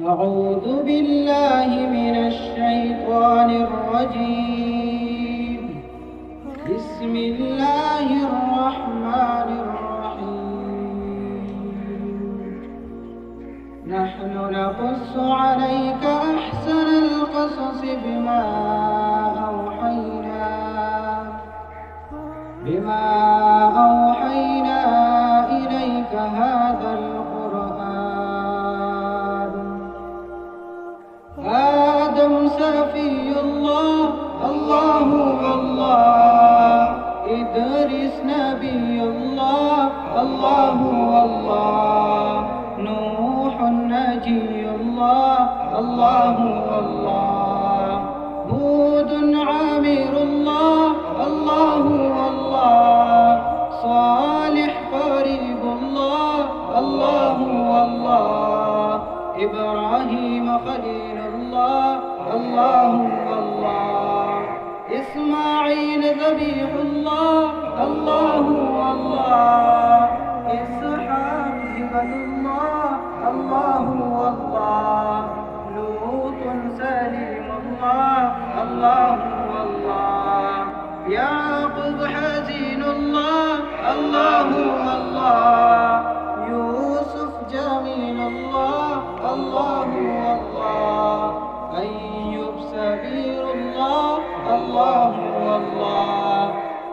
أعوذ بالله من الشيطان الرجيم. بسم الله الرحمن الرحيم. نحن نقص عليك أحسن القصص بما أوحينا إليك هذا القرآن. آدم سفي الله، الله والله. إدريس نبي الله، الله والله. نوح نجي الله، الله والله. هود عامر الله، الله والله. صالح قريب الله، الله والله. إبراهيم خليل الله، الله والله. إسماعيل ذبيح الله، الله والله. إسحاق هبة الله، الله والله. لوط سليم الله، الله والله. يعقوب حزين الله، الله والله. يوسف جميل الله، الله والله. أيوب سبيل الله، الله والله.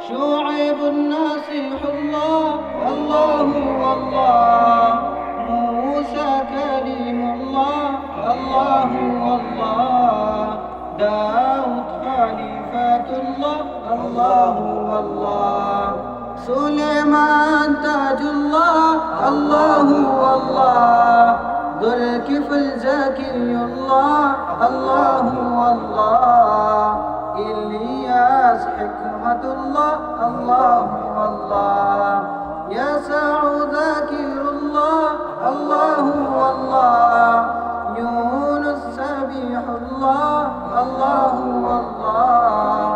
شعيب نصيح الله، الله والله. موسى كليم الله، الله والله. داود خليفة الله، الله والله. سليمان تاج الله، الله والله. ذو الكفل زكي الله، الله والله. إلياس حكمة الله، الله والله. يسوع ذاكر الله، الله والله. يونس سبيح الله، الله والله.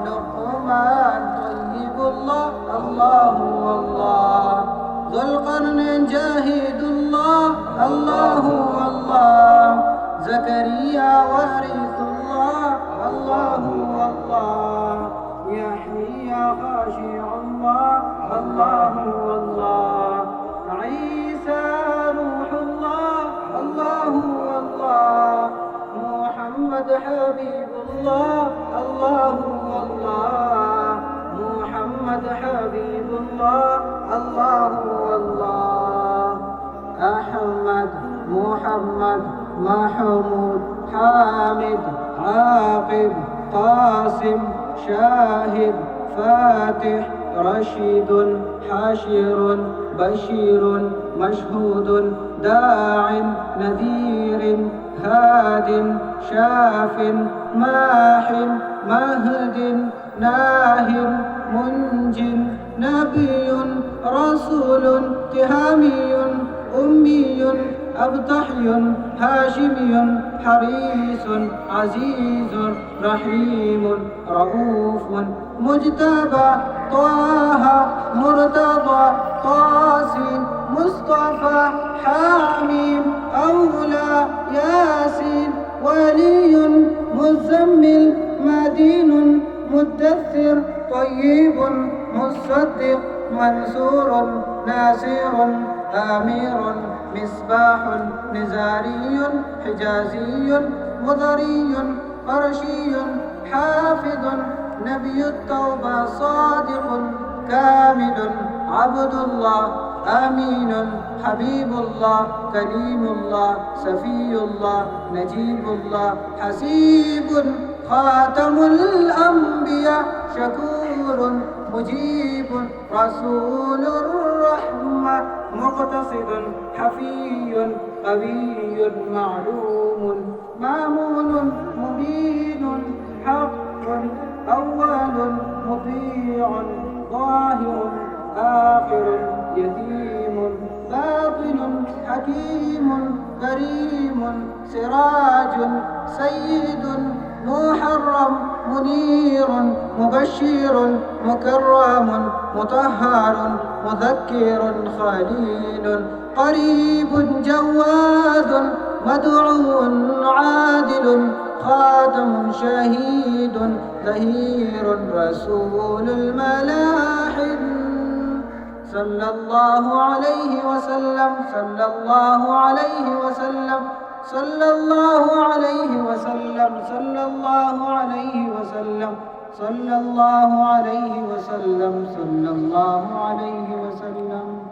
لقمان طيب الله، الله والله. ذو القرن جاهد الله، الله والله. زكريا وارث الله، الله والله. يحيى خاشع الله، الله والله. عيسى روح الله، الله والله. محمد حبيب الله، الله والله. محمد حبيب الله، الله والله. أحمد محمد محمود حامد عاقب قاسم شاهد فاتح رشيد حاشر بشير مشهود داع نذير هاد شاف ماح مهد ناه منج نبي رسول تهامي أمي أبطحي هاشمي حريص عزيز رحيم رؤوف مجتبى طه مرتضى قاسم مصطفى حاميم أولى ياسين ولي مزمل مدين مدثر طيب مصدق منصور ناصر آمير مصباح نزاري حجازي مضري قرشي حافظ نبي التوبة صادق كامل عبد الله آمين حبيب الله كليم الله سفي الله نجيب الله حسيب خاتم الأنبياء شكور مجيب رسول الرحمة مقتصد حفي قوي معلوم مامون مبين حق أول مطيع ظاهر آخر يتيم باطن حكيم كريم سراج سيد محرم منير مبشر مكرم مطهر مذكر خليل قريب جواد مدعو عادل خاتم شهيد زهير رسول الملاحد صلى الله عليه وسلم صلى الله عليه وسلم صلى الله عليه وسلم صلى الله عليه وسلم صلى الله عليه وسلم صلى الله عليه وسلم